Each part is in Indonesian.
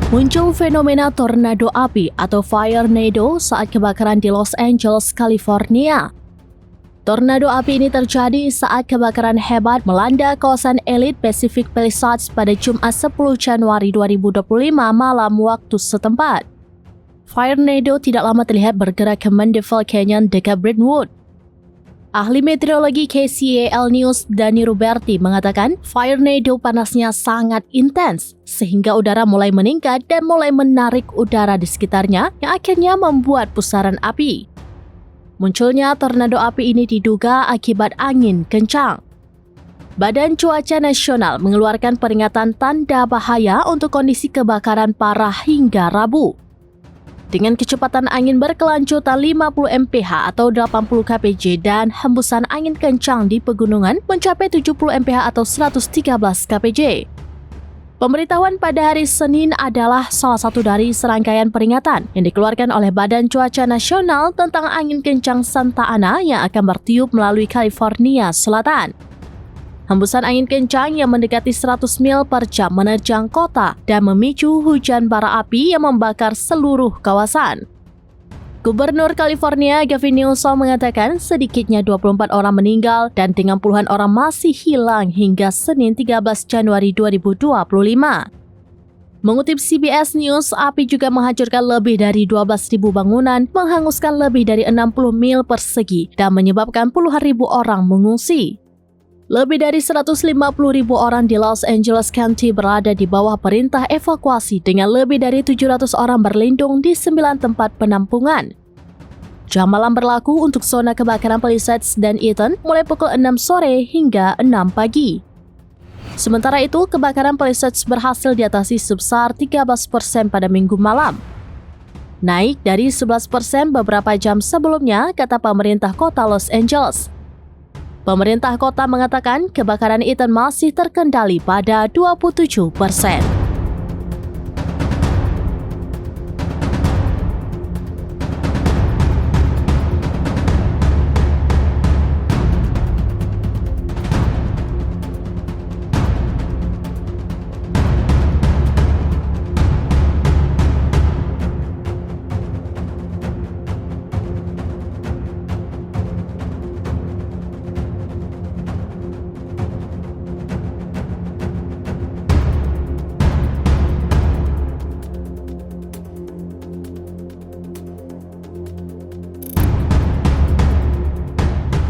Muncul fenomena tornado api atau firenado saat kebakaran di Los Angeles, California. Tornado api ini terjadi saat kebakaran hebat melanda kawasan elit Pacific Palisades pada Jumat 10 Januari 2025 malam waktu setempat. Firenado tidak lama terlihat bergerak ke Mandeville Canyon dekat Brentwood. Ahli meteorologi KCAL News Dani Ruberti mengatakan firenado panasnya sangat intens sehingga udara mulai meningkat dan mulai menarik udara di sekitarnya yang akhirnya membuat pusaran api. Munculnya tornado api ini diduga akibat angin kencang. Badan Cuaca Nasional mengeluarkan peringatan tanda bahaya untuk kondisi kebakaran parah hingga Rabu. Dengan kecepatan angin berkelanjutan 50 mph atau 80 kpj dan hembusan angin kencang di pegunungan mencapai 70 mph atau 113 kpj. Pemberitahuan pada hari Senin adalah salah satu dari serangkaian peringatan yang dikeluarkan oleh Badan Cuaca Nasional tentang angin kencang Santa Ana yang akan bertiup melalui California Selatan. Hembusan angin kencang yang mendekati 100 mil per jam menerjang kota dan memicu hujan bara api yang membakar seluruh kawasan. Gubernur California Gavin Newsom mengatakan sedikitnya 24 orang meninggal dan dengan puluhan orang masih hilang hingga Senin 13 Januari 2025. Mengutip CBS News, api juga menghancurkan lebih dari 12.000 bangunan, menghanguskan lebih dari 60 mil persegi dan menyebabkan puluhan ribu orang mengungsi. Lebih dari 150.000 orang di Los Angeles County berada di bawah perintah evakuasi dengan lebih dari 700 orang berlindung di 9 tempat penampungan. Jam malam berlaku untuk zona kebakaran Palisades dan Eaton mulai pukul 6 sore hingga 6 pagi. Sementara itu, kebakaran Palisades berhasil diatasi sebesar 13% pada Minggu malam. Naik dari 11% beberapa jam sebelumnya, kata pemerintah kota Los Angeles. Pemerintah kota mengatakan kebakaran Eaton masih terkendali pada 27%.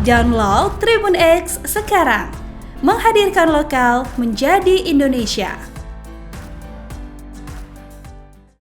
Download Tribun X sekarang, menghadirkan lokal menjadi Indonesia.